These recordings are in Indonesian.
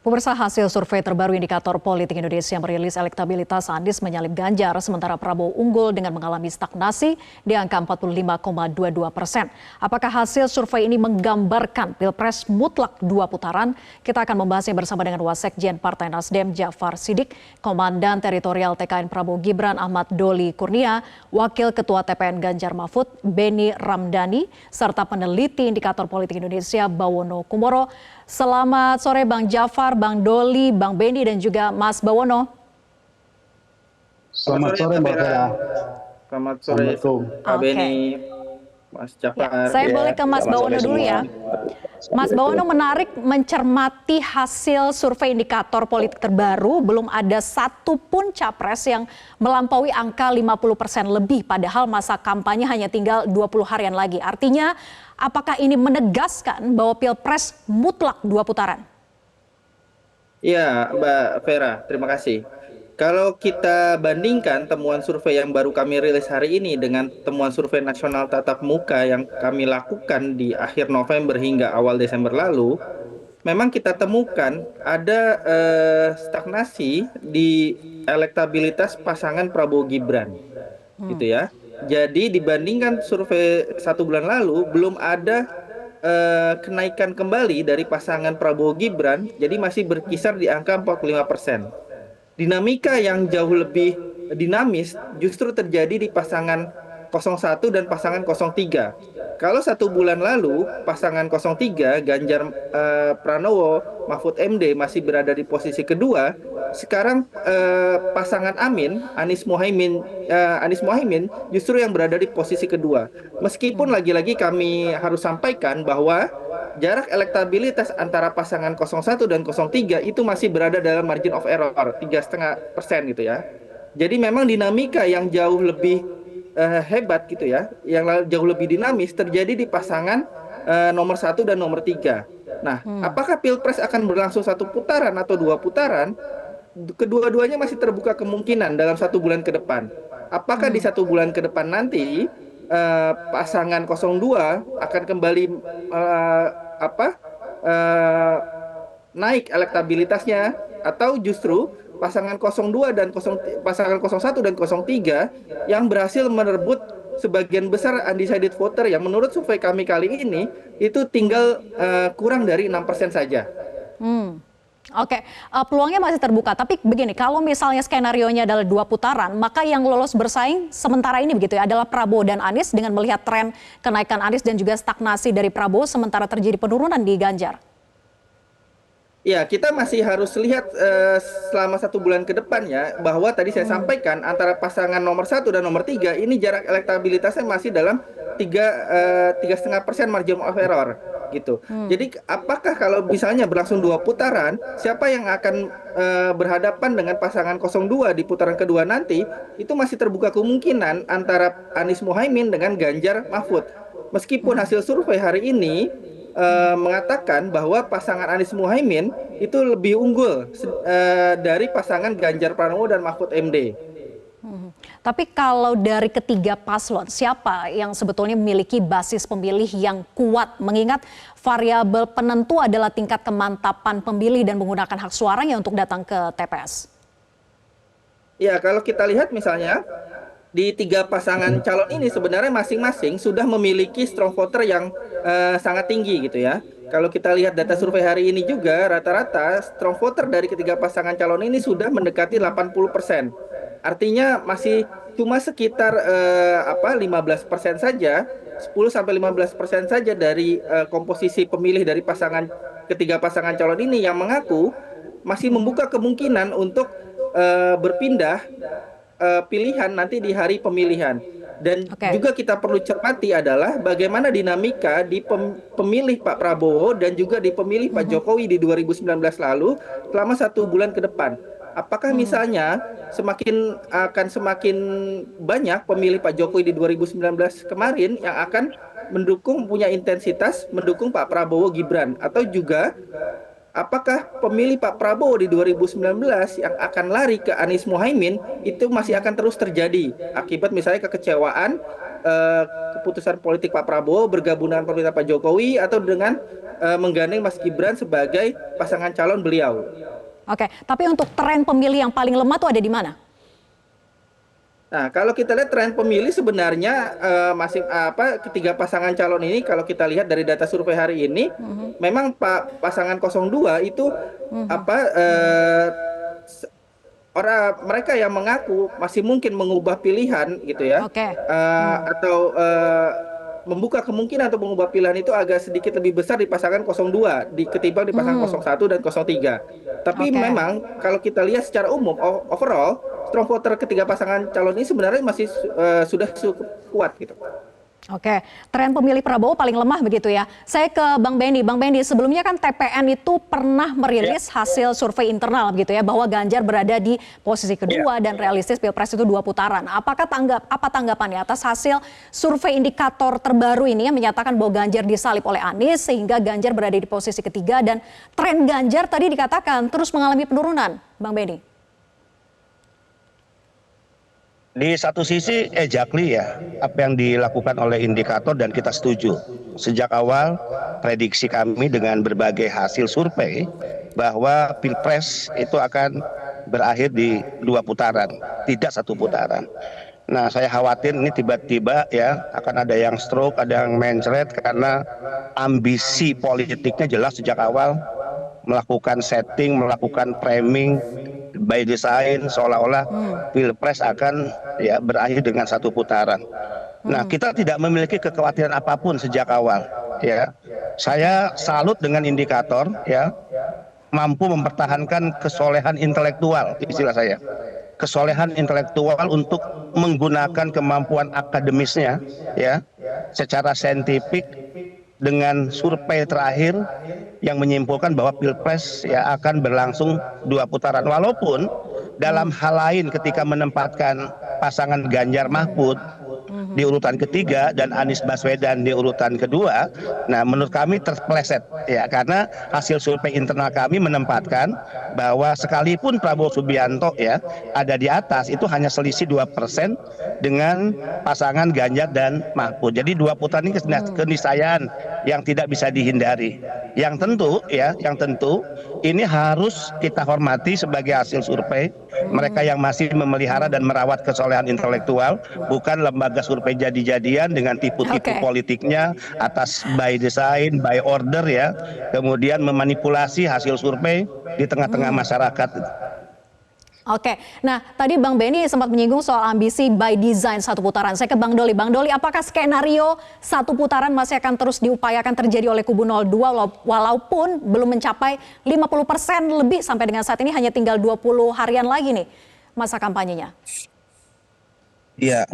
Pemirsa, hasil survei terbaru Indikator Politik Indonesia merilis elektabilitas Anies menyalip Ganjar, sementara Prabowo unggul dengan mengalami stagnasi di angka 45,22%. Apakah hasil survei ini menggambarkan Pilpres mutlak dua putaran? Kita akan membahasnya bersama dengan Wasekjen Partai Nasdem Ja'far Siddiq, Komandan Teritorial TKN Prabowo Gibran Ahmad Doli Kurnia, Wakil Ketua TPN Ganjar Mahfud Beni Ramdhani, serta peneliti Indikator Politik Indonesia Bawono Kumoro. Selamat sore Bang Ja'far, Bang Doli, Bang Beni, dan juga Mas Bawono. Selamat sore Mbak Vera. Selamat sore Pak Beni, Mas Ja'far. Saya boleh ke Mas Bawono dulu ya. Mas Bawono, menarik mencermati hasil survei indikator politik terbaru, belum ada satupun capres yang melampaui angka 50% lebih, padahal masa kampanye hanya tinggal 20 harian lagi. Artinya, apakah ini menegaskan bahwa Pilpres mutlak dua putaran? Iya, Mbak Vera, terima kasih. Kalau kita bandingkan temuan survei yang baru kami rilis hari ini dengan temuan survei nasional tatap muka yang kami lakukan di akhir November hingga awal Desember lalu, memang kita temukan ada stagnasi di elektabilitas pasangan Prabowo Gibran, gitu ya. Jadi dibandingkan survei 1 bulan lalu, belum ada kenaikan kembali dari pasangan Prabowo Gibran, jadi masih berkisar di angka 45%. Dinamika yang jauh lebih dinamis justru terjadi di pasangan 01 dan pasangan 03. Kalau 1 bulan lalu pasangan 03 Ganjar Pranowo Mahfud MD masih berada di posisi kedua, sekarang pasangan Anies Mohaimin justru yang berada di posisi kedua. Meskipun lagi-lagi kami harus sampaikan bahwa jarak elektabilitas antara pasangan 01 dan 03 itu masih berada dalam margin of error 3,5% gitu ya. Jadi memang dinamika yang jauh lebih hebat gitu ya, yang jauh lebih dinamis terjadi di pasangan nomor 1 dan nomor 3. Nah, apakah Pilpres akan berlangsung 1 putaran atau 2 putaran? Kedua-duanya masih terbuka kemungkinan dalam 1 bulan ke depan. Apakah di 1 bulan ke depan nanti pasangan 02 akan kembali naik elektabilitasnya, atau justru pasangan 02 dan pasangan 01 dan 03 yang berhasil merebut sebagian besar undecided voter yang menurut survei kami kali ini itu tinggal kurang dari 6% saja. Oke, peluangnya masih terbuka. Tapi begini, kalau misalnya skenarionya adalah 2 putaran, maka yang lolos bersaing sementara ini begitu ya adalah Prabowo dan Anies, dengan melihat tren kenaikan Anies dan juga stagnasi dari Prabowo sementara terjadi penurunan di Ganjar. Ya, kita masih harus lihat selama 1 bulan ke depannya, bahwa tadi saya sampaikan antara pasangan nomor 1 dan nomor 3 ini jarak elektabilitasnya masih dalam 3,5% margin of error gitu. Jadi apakah kalau misalnya berlangsung 2 putaran, siapa yang akan berhadapan dengan pasangan 02 di putaran kedua nanti, itu masih terbuka kemungkinan antara Anies Mohaimin dengan Ganjar Mahfud. Meskipun hasil survei hari ini mengatakan bahwa pasangan Anies Mohaimin itu lebih unggul dari pasangan Ganjar Pranowo dan Mahfud MD. Tapi kalau dari ketiga paslon, siapa yang sebetulnya memiliki basis pemilih yang kuat? Mengingat variabel penentu adalah tingkat kemantapan pemilih dan menggunakan hak suaranya untuk datang ke TPS. Ya, kalau kita lihat misalnya di 3 pasangan calon ini sebenarnya masing-masing sudah memiliki strong voter yang sangat tinggi gitu ya. Kalau kita lihat data survei hari ini juga, rata-rata strong voter dari ketiga pasangan calon ini sudah mendekati 80%. Artinya masih cuma sekitar 15% saja, 10-15% saja dari komposisi pemilih dari ketiga pasangan calon ini yang mengaku masih membuka kemungkinan untuk berpindah pilihan nanti di hari pemilihan. Dan juga kita perlu cermati adalah bagaimana dinamika di pemilih Pak Prabowo dan juga di pemilih Pak Jokowi di 2019 lalu selama 1 bulan ke depan. Apakah misalnya akan semakin banyak pemilih Pak Jokowi di 2019 kemarin yang akan punya intensitas mendukung Pak Prabowo Gibran, atau juga apakah pemilih Pak Prabowo di 2019 yang akan lari ke Anies Muhaimin itu masih akan terus terjadi akibat misalnya kekecewaan eh, keputusan politik Pak Prabowo bergabung dengan pemerintah Pak Jokowi atau dengan menggandeng Mas Gibran sebagai pasangan calon beliau. Oke, tapi untuk tren pemilih yang paling lemah tuh ada di mana? Nah, kalau kita lihat tren pemilih sebenarnya masih ketiga pasangan calon ini kalau kita lihat dari data survei hari ini memang Pak pasangan 02 itu apa orang mereka yang mengaku masih mungkin mengubah pilihan gitu ya. Oke. Atau membuka kemungkinan untuk mengubah pilihan itu agak sedikit lebih besar di pasangan 02 ketimbang di pasangan 01 dan 03. Tapi Oke. memang kalau kita lihat secara umum overall strong voter ketiga pasangan calon ini sebenarnya masih sudah cukup kuat gitu. Oke, tren pemilih Prabowo paling lemah begitu ya. Saya ke Bang Benny. Bang Benny, sebelumnya kan TPN itu pernah merilis hasil survei internal begitu ya, bahwa Ganjar berada di posisi kedua dan realistis Pilpres itu 2 putaran. Apa tanggapannya atas hasil survei indikator terbaru ini yang menyatakan bahwa Ganjar disalip oleh Anies sehingga Ganjar berada di posisi ketiga dan tren Ganjar tadi dikatakan terus mengalami penurunan, Bang Benny? Di satu sisi exactly ya apa yang dilakukan oleh indikator dan kita setuju. Sejak awal prediksi kami dengan berbagai hasil survei bahwa Pilpres itu akan berakhir di 2 putaran, tidak 1 putaran. Nah, saya khawatir ini tiba-tiba ya akan ada yang stroke, ada yang mencret karena ambisi politiknya jelas sejak awal melakukan setting, melakukan framing by design seolah-olah Pilpres akan ya berakhir dengan 1 putaran. Nah, kita tidak memiliki kekhawatiran apapun sejak awal ya. Saya salut dengan indikator ya, mampu mempertahankan kesolehan intelektual, istilah saya. Kesolehan intelektual untuk menggunakan kemampuan akademisnya ya secara saintifik dengan survei terakhir yang menyimpulkan bahwa Pilpres ya akan berlangsung 2 putaran, walaupun dalam hal lain ketika menempatkan pasangan Ganjar Mahfud di urutan ketiga dan Anies Baswedan di urutan kedua, nah menurut kami terpeleset ya, karena hasil survei internal kami menempatkan bahwa sekalipun Prabowo Subianto ya ada di atas, itu hanya selisih 2% dengan pasangan Ganjar dan Mahfud. Jadi 2 putaran ini keniscayaan yang tidak bisa dihindari. Yang tentu ini harus kita hormati sebagai hasil survei mereka yang masih memelihara dan merawat kesolehan intelektual, bukan lembaga survei jadi-jadian dengan tipu-tipu politiknya atas by design, by order ya, kemudian memanipulasi hasil survei di tengah-tengah masyarakat. Oke, nah tadi Bang Benny sempat menyinggung soal ambisi by design 1 putaran. Saya ke Bang Doli. Bang Doli, apakah skenario 1 putaran masih akan terus diupayakan terjadi oleh kubu 02 walaupun belum mencapai 50% lebih sampai dengan saat ini, hanya tinggal 20 harian lagi nih masa kampanyenya? Ya,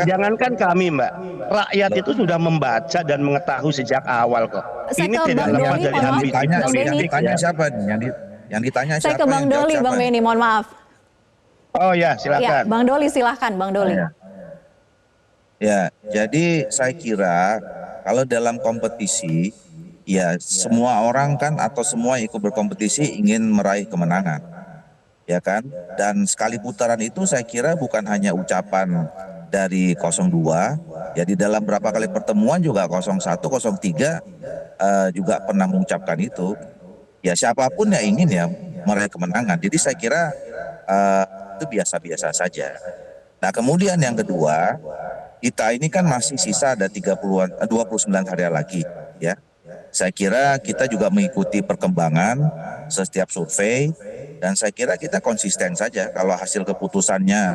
jangankan kami, Mbak. Rakyat itu sudah membaca dan mengetahui sejak awal kok. Saya Ini ke tidak Bang lepas Doli, dari mohon maaf. ambisi Bang politik. Benny. Yang ditanya siapa nih? Yang ditanya Saya siapa? ke Bang Yang jawab Doli, siapa Bang nih? Benny, mohon maaf. Oh ya, Ya, silakan. Bang Doli silahkan, Bang Doli. Ya, jadi saya kira kalau dalam kompetisi, ya semua orang kan atau semua ikut berkompetisi ingin meraih kemenangan, ya kan? Dan sekali putaran itu saya kira bukan hanya ucapan dari 02, ya di dalam berapa kali pertemuan juga 01, 03 juga pernah mengucapkan itu. Ya siapapun yang ingin ya meraih kemenangan. Jadi saya kira itu biasa-biasa saja. Nah kemudian yang kedua, kita ini kan masih sisa ada 29 hari lagi ya. Saya kira kita juga mengikuti perkembangan setiap survei dan saya kira kita konsisten saja. Kalau hasil keputusannya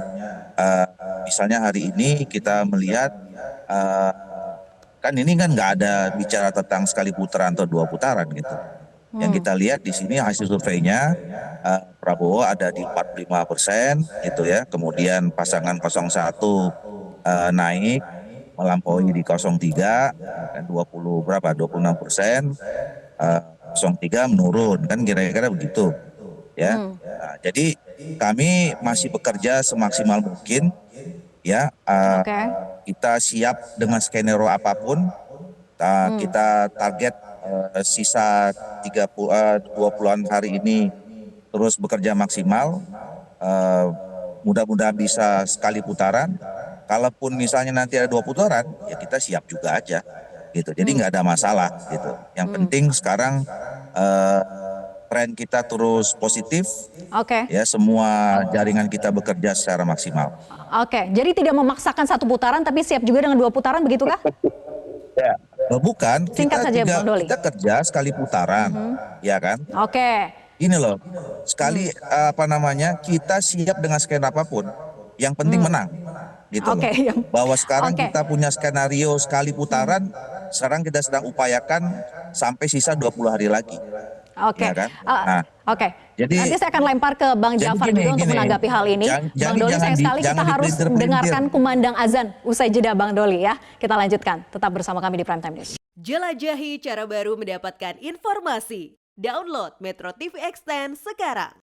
misalnya hari ini kita melihat kan ini kan nggak ada bicara tentang sekali putaran atau 2 putaran gitu. Yang kita lihat di sini hasil surveinya Prabowo ada di 45% gitu ya. Kemudian pasangan 01 naik melampaui di 03 dan 26%, 03 menurun kan kira-kira begitu ya. Nah, jadi kami masih bekerja semaksimal mungkin ya. Kita siap dengan skenario apapun. Kita target sisa 20-an hari ini terus bekerja maksimal. Mudah-mudahan bisa sekali putaran. Kalaupun misalnya nanti ada 2 putaran, ya kita siap juga aja, gitu. Jadi nggak ada masalah, gitu. Yang penting sekarang tren kita terus positif, Oke. ya semua jaringan kita bekerja secara maksimal. Oke, jadi tidak memaksakan 1 putaran tapi siap juga dengan 2 putaran, begitukah? Ya, Bukan, Singkat saja, Bang Doli. kita kerja sekali putaran, ya kan? Oke. Ini loh, sekali kita siap dengan skenario apapun, yang penting menang, gitu Oke, loh. Bahwa sekarang oke. kita punya skenario sekali putaran, sekarang kita sedang upayakan sampai sisa 20 hari lagi. Oke. Ya kan? Nah, Oke. jadi- Nanti saya akan lempar ke Bang jadi Jafar gini, juga untuk gini. menanggapi hal ini. Bang Doli, sayang sekali kita harus dipelintir-pelintir. mendengarkan kumandang azan usai jeda Bang Doli ya. Kita lanjutkan. Tetap bersama kami di Prime Time News. Jelajahi cara baru mendapatkan informasi. Download Metro TV Extend sekarang.